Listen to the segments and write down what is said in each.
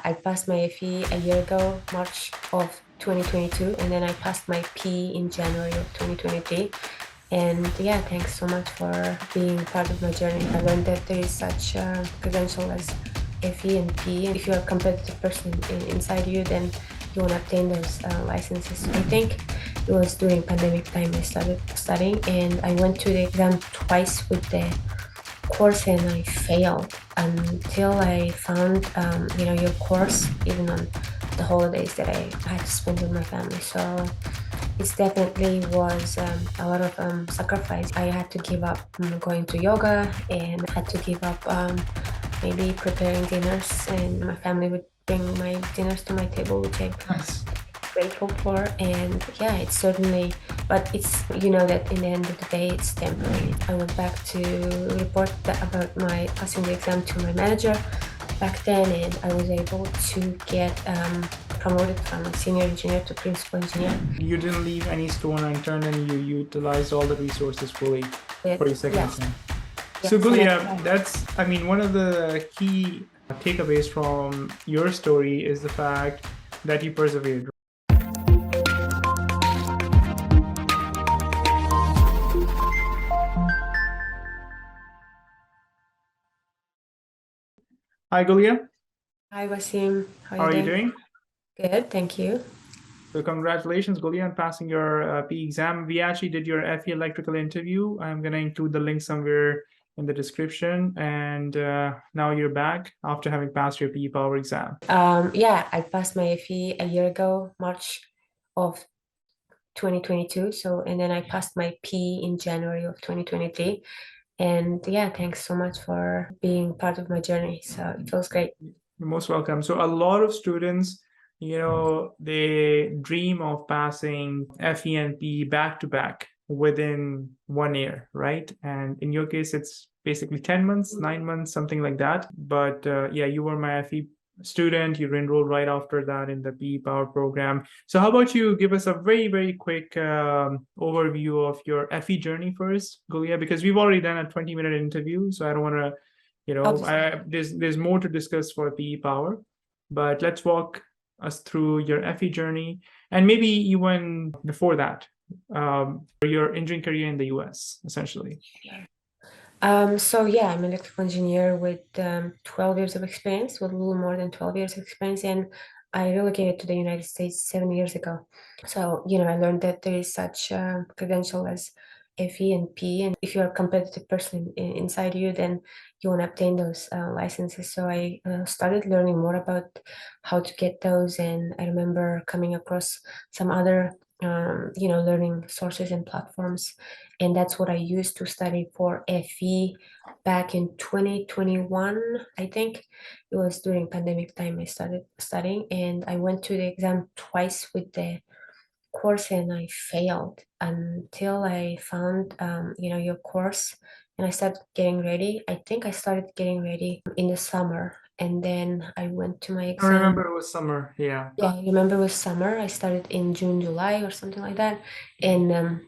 I passed my FE a year ago, March of 2022, and then I passed my P in January of 2023. And yeah, thanks so much for being part of my journey. I learned that there is such a credential as FE and P. And if you're a competitive person inside you, then you want to obtain those licenses. I think it was during pandemic time I started studying, and I went to the exam twice with the course and I failed until I found your course, even on the holidays that I had to spend with my family. So it definitely was a lot of sacrifice. I had to give up going to yoga, and had to give up maybe preparing dinners, and my family would bring my dinners to my table, which I'm Nice. grateful for. And yeah, it's certainly, but it's, that in the end of the day, it's temporary. I went back to report about my passing the exam to my manager back then, and I was able to get promoted from a senior engineer to principal engineer. You didn't leave any stone unturned and you utilized all the resources fully for your second Yes, exam. So yes, and Gulya, that's, I mean, one of the key takeaways from your story is the fact that you persevered. Hi Gulya, Hi Wasim, how how are are you you doing? doing? Good, thank you. So congratulations, Gulya, on passing your P exam. We actually did your FE electrical interview. I'm going to include the link somewhere in the description. And now you're back after having passed your PE power exam. Yeah, I passed my FE a year ago, March of 2022. So, and then I passed my P in January of 2023. And yeah, thanks so much for being part of my journey. So it feels great. You're most welcome. So a lot of students, they dream of passing FE and PE back to back within 1 year, right? And in your case, it's basically 10 months, 9 months, something like that. But yeah, you were my FE student. You enrolled right after that in the PE Power program. So how about you give us a very, very quick overview of your FE journey first, Gulya, because we've already done a 20-minute interview. So I don't want to there's more to discuss for PE Power, but let's walk us through your FE journey and maybe even before that, your engineering career in the US, essentially. So yeah, I'm an electrical engineer with 12 years of experience, with a little more than 12 years of experience, and I relocated to the United States 7 years ago. So, I learned that there is such a credential as FE and P, and if you're a competitive person inside you, then you want to obtain those licenses. So I started learning more about how to get those, and I remember coming across some other learning sources and platforms. And that's what I used to study for FE back in 2021, I think. It was during pandemic time I started studying, and I went to the exam twice with the course and I failed until I found, your course, and I started getting ready. I think I started getting ready in the summer, and then I went to my I exam. remember it was summer. Yeah. Yeah, I remember it was summer. I started in June, July, or something like that, and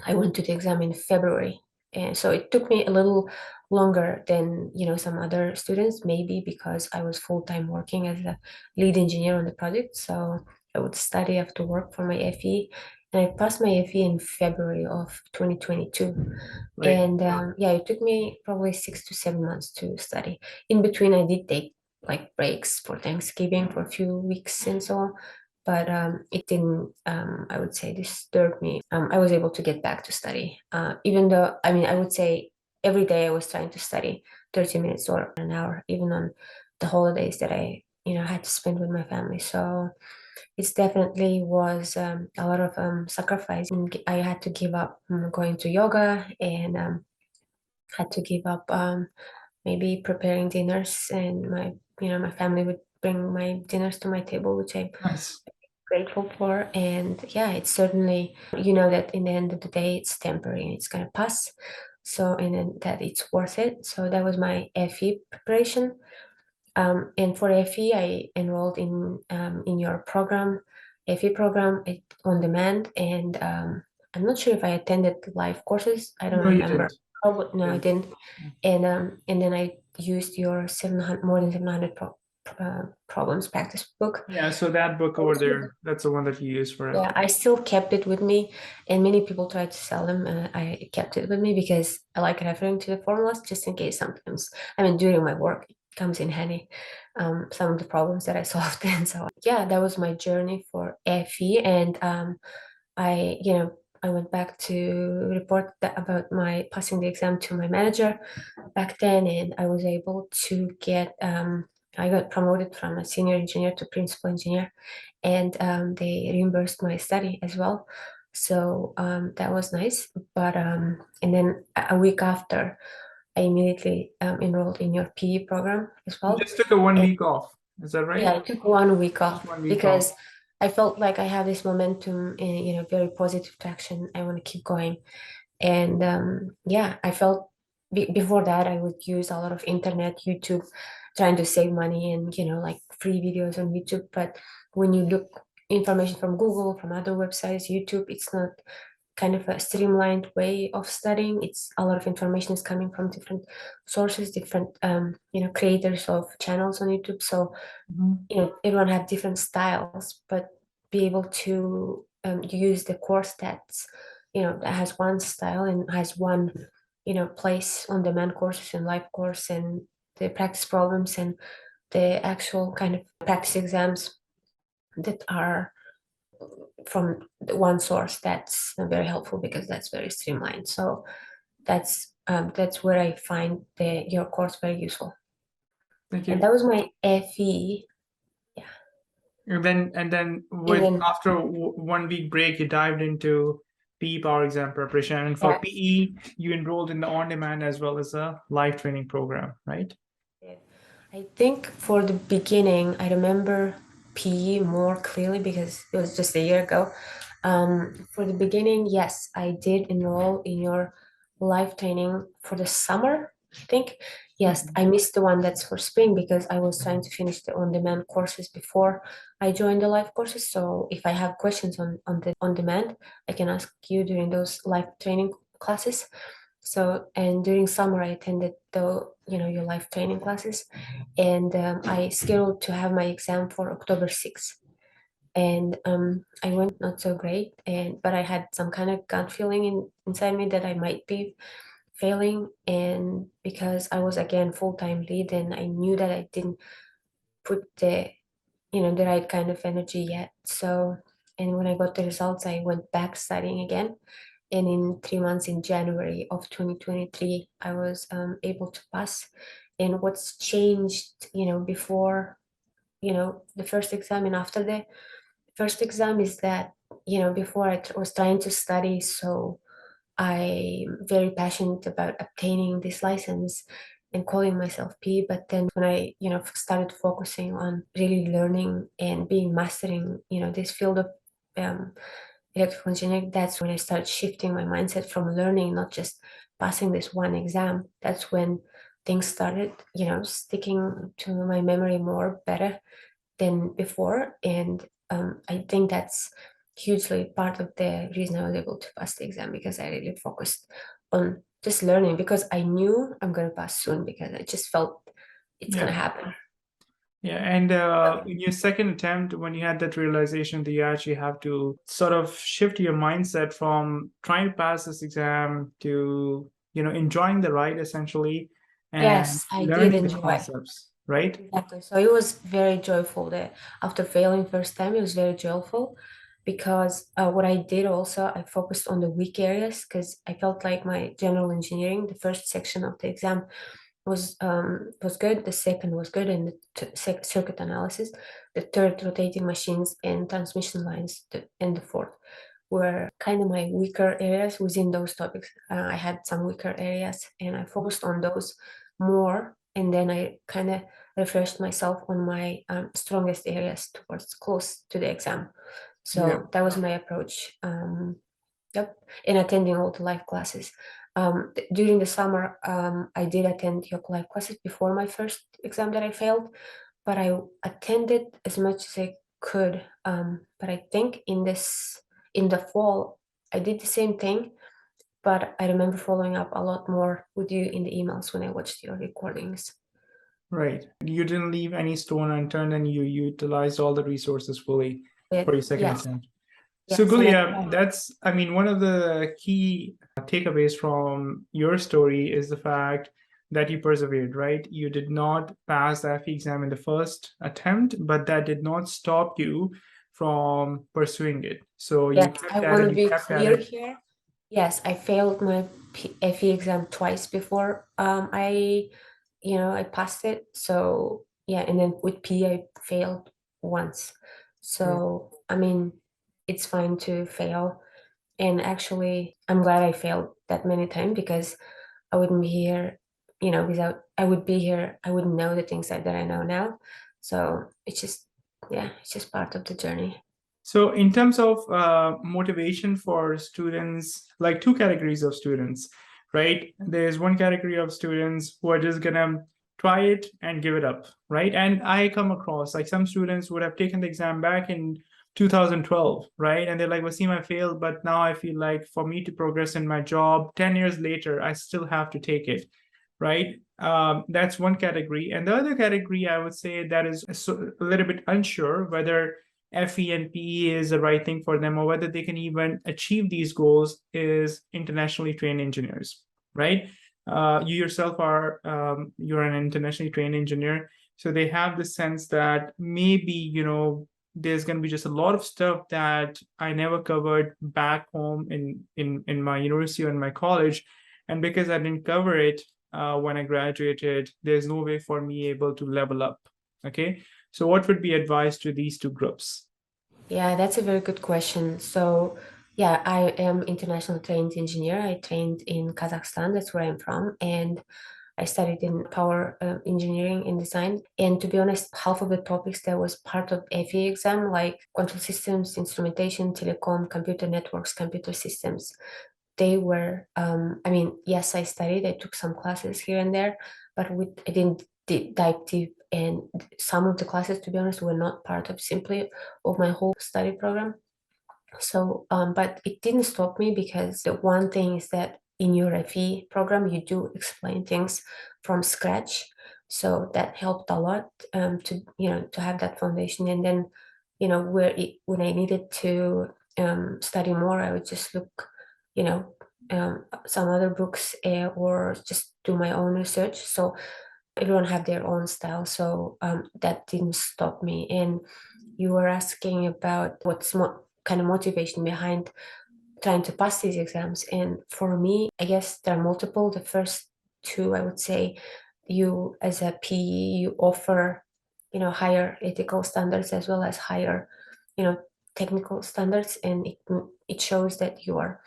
I went to the exam in February. And so it took me a little longer than, some other students, maybe because I was full-time working as a lead engineer on the project. So I would study after work for my FE. And I passed my FE in February of 2022. Right. And yeah, it took me probably 6 to 7 months to study. In between, I did take like breaks for Thanksgiving for a few weeks and so, but it didn't, I would say, disturb me. I was able to get back to study, even though, I would say every day I was trying to study 30 minutes or an hour, even on the holidays that I, had to spend with my family. So it definitely was a lot of sacrifice. I had to give up going to yoga, and had to give up maybe preparing dinners, and my family would bring my dinners to my table, which I'm Nice. grateful for. And yeah, it's certainly, that in the end of the day, it's temporary and it's gonna pass. So, and then that it's worth it. So that was my FE preparation. And for FE, I enrolled in your program, FE program, on demand. And I'm not sure if I attended live courses. I don't No, you remember. didn't. Oh, no, I Didn't. didn't. And then I used your 700, more than 700 problems practice book. Yeah, so that book over there, that's the one that you use for Yeah, FE. I still kept it with me, and many people tried to sell them, and I kept it with me because I like referring to the formulas just in case sometimes, I mean, during my work, it comes in handy, some of the problems that I solved. And so, yeah, that was my journey for FE. And I went back to report about my passing the exam to my manager back then, and I was able to I got promoted from a senior engineer to principal engineer, and they reimbursed my study as well. So that was nice. But and then a week after, I immediately enrolled in your PE program as You well. just took a one And week off, is that yeah, right? I took 1 week Just off 1 week off. because I felt like I have this momentum, and very positive traction. I want to keep going. And yeah, I felt before that I would use a lot of internet, YouTube, trying to save money, and like free videos on YouTube. But when you look information from Google, from other websites, YouTube, it's not kind of a streamlined way of studying. It's a lot of information is coming from different sources, different creators of channels on YouTube. So Mhm. everyone have different styles, but be able to use the course that's that has one style and has one place on demand courses and live course and the practice problems and the actual kind of practice exams that are from the one source. That's very helpful because that's very streamlined. So that's where I find your course very useful. Thank And you. that was my FE. Yeah. And then And with then after 1 week break, you dived into PE power exam preparation. And for correct. PE, you enrolled in the on-demand as well as a live training program, right? Yeah. I think for the beginning, I remember PE more clearly because it was just a year ago. For the beginning, yes, I did enroll in your live training for the summer, I think. Yes, Mhm. I missed the one that's for spring because I was trying to finish the on-demand courses before I joined the live courses. So if I have questions on the on-demand, I can ask you during those live training classes. So, and during summer, I attended your live training classes, and I scheduled to have my exam for October 6th. And I went not so great, but I had some kind of gut feeling inside me that I might be failing, and because I was again full-time lead, and I knew that I didn't put the right kind of energy yet. So, and when I got the results, I went back studying again, and in 3 months, in January of 2023, I was able to pass. And what's changed before the first exam and after the first exam is that before was trying to study, so I'm very passionate about obtaining this license and calling myself P. But then when I started focusing on really learning and being mastering this field of um, electrical engineering, that's when I started shifting my mindset from learning, not just passing this one exam. That's when things started, sticking to my memory more better than before. And I think that's hugely part of the reason I was able to pass the exam because I really focused on just learning because I knew I'm going to pass soon because I just felt it's going Yeah. to happen. Yeah, and in your second attempt, when you had that realization that you actually have to sort of shift your mindset from trying to pass this exam to, enjoying the ride essentially and Yes, I did learning the enjoy. concepts, right? Exactly. So it was very joyful. After failing first time, it was very joyful because what I did also, I focused on the weak areas because I felt like my general engineering, the first section of the exam was good. The second was good, and the circuit analysis. The third, rotating machines and transmission lines, and the fourth were kind of my weaker areas within those topics. I had some weaker areas, and I focused on those more. And then I kind of refreshed myself on my strongest areas towards close to the exam. Yeah. So that was my approach. Yep, in attending all the live classes. During the summer, I did attend your live classes before my first exam that I failed, but I attended as much as I could. But I think in the fall, I did the same thing, but I remember following up a lot more with you in the emails when I watched your recordings. Right. You didn't leave any stone unturned and you utilized all the resources fully for your second Yes, attempt. So yes, and I Gulya, that's, I mean, one of the key takeaways from your story is the fact that you persevered, right? You did not pass the FE exam in the first attempt, but that did not stop you from pursuing it. So you yes, kept I at want it, to you be kept at clear it. here. Yes, I failed my FE exam twice before I passed it. So yeah, and then with P I failed once. Right. So I mean, it's fine to fail. And actually, I'm glad I failed that many times because I wouldn't be here, without I would be here, I wouldn't know the things that I know now. So it's just, yeah, it's just part of the journey. So, in terms of motivation for students, like two categories of students, right? There's one category of students who are just gonna try it and give it up, right? And I come across like some students would have taken the exam back in 2012, right? And they're like, Wasim, I failed, but now I feel like for me to progress in my job 10 years later, I still have to take it, right? That's one category. And the other category, I would say, that is a little bit unsure whether FE and PE is the right thing for them or whether they can even achieve these goals is internationally trained engineers, right? You yourself are you're an internationally trained engineer, so they have the sense that maybe there's going to be just a lot of stuff that I never covered back home in my university or in my college, and because I didn't cover it when I graduated, there's no way for me able to level up. Okay, so what would be advice to these two groups? Yeah, that's a very good question. So, yeah, I am international trained engineer. I trained in Kazakhstan, that's where I'm from, and I studied in power engineering and design. And to be honest, half of the topics that was part of FE exam, like control systems, instrumentation, telecom, computer networks, computer systems, they were, I mean, yes, I studied, I took some classes here and there, but I didn't dive deep. And some of the classes, to be honest, were not part of simply of my whole study program. So, but it didn't stop me because the one thing is that in your FE program, you do explain things from scratch. So that helped a lot to have that foundation. And then, when I needed to study more, I would just look, some other books or just do my own research. So everyone have their own style. So that didn't stop me. And you were asking about what's kind of motivation behind trying to pass these exams. And for me, I guess there are multiple. The first two, I would say, you as a PE, you offer, higher ethical standards as well as higher, you know, technical standards, and it shows that you are,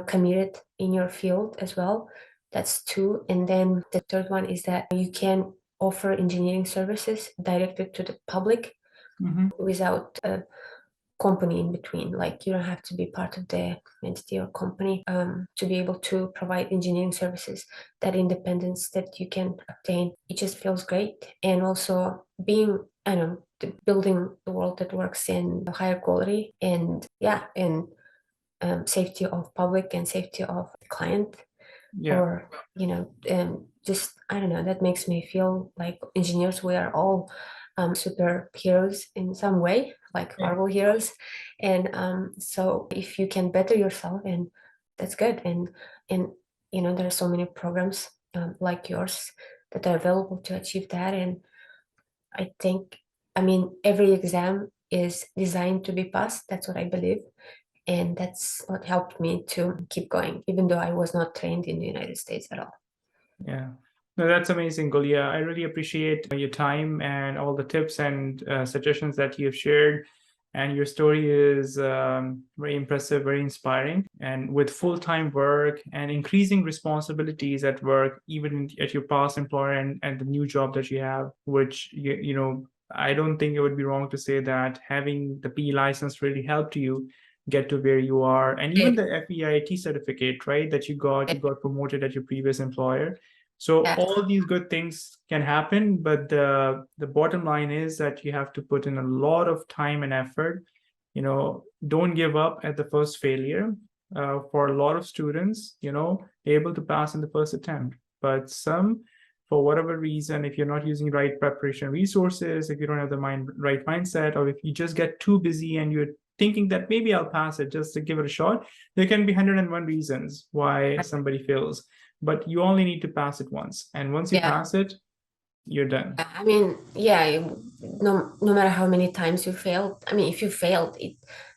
committed in your field as well. That's two. And then the third one is that you can offer engineering services directed to the public Mhm. without a company in between. Like you don't have to be part of the entity or company to be able to provide engineering services. That independence that you can obtain, it just feels great. And also being, I don't know, building the world that works in higher quality and yeah, and safety of public and safety of client Yeah. or just I don't know, that makes me feel like engineers, we are all superheroes in some way, like Yeah. Marvel heroes. And so if you can better yourself, and that's good. And there are so many programs like yours that are available to achieve that. And I think, I mean, every exam is designed to be passed, that's what I believe. And that's what helped me to keep going, even though I was not trained in the United States at all. Yeah. No, that's amazing, Gulya. I really appreciate your time and all the tips and suggestions that you've shared. And your story is very impressive, very inspiring. And with full-time work and increasing responsibilities at work, even at your past employer and the new job that you have, which I don't think it would be wrong to say that having the P license really helped you get to where you are, and even the FEIT certificate, right, that you got promoted at your previous employer. So Yeah, all these good things can happen, but the bottom line is that you have to put in a lot of time and effort. Don't give up at the first failure. For a lot of students, able to pass in the first attempt, but some for whatever reason, if you're not using right preparation resources, if you don't have the right mindset, or if you just get too busy and you're thinking that maybe I'll pass it just to give it a shot, there can be 101 reasons why somebody fails. But you only need to pass it once. And once you pass it, you're done. I mean, yeah, no matter how many times you failed, I mean, if you failed,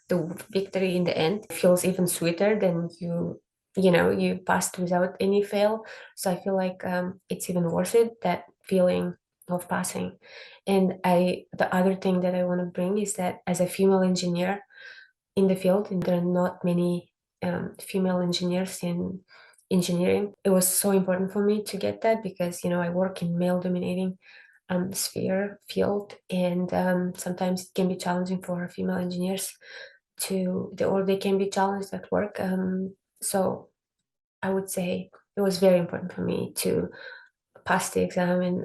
the victory in the end feels even sweeter than you passed without any fail. So I feel like it's even worth it, that feeling of passing. And the other thing that I want to bring is that as a female engineer in the field, and there are not many female engineers in engineering, it was so important for me to get that because I work in male dominating sphere field, and sometimes it can be challenging for female engineers or they can be challenged at work. So I would say it was very important for me to pass the exam and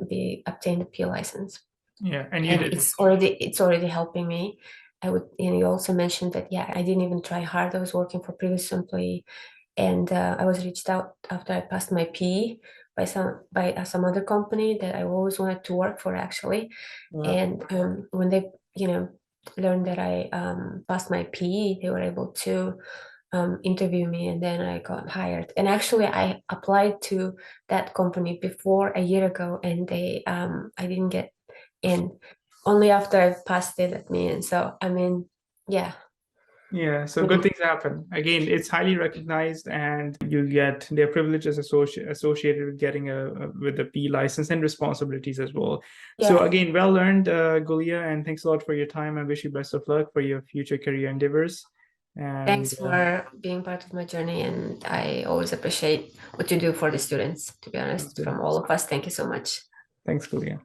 obtain the P license. Yeah, and you And did. it's already helping me. And you also mentioned that, yeah, I didn't even try hard. I was working for previous employee, and I was reached out after I passed my PE by some other company that I always wanted to work for, actually. Yeah. And when they learned that I passed my PE, they were able to interview me, and then I got hired. And actually, I applied to that company before a year ago, and I didn't get in. Only after I passed it at me. And so, I mean, yeah. Yeah, so good things happen. Again, it's highly recognized, and you get their privileges associated with getting with the P license and responsibilities as well. So Yeah. again, well learned, Gulya, and thanks a lot for your time. I wish you best of luck for your future career endeavors. And Thanks for being part of my journey. And I always appreciate what you do for the students, to be honest, from all of us. Thank you so much. thanks, Gulya.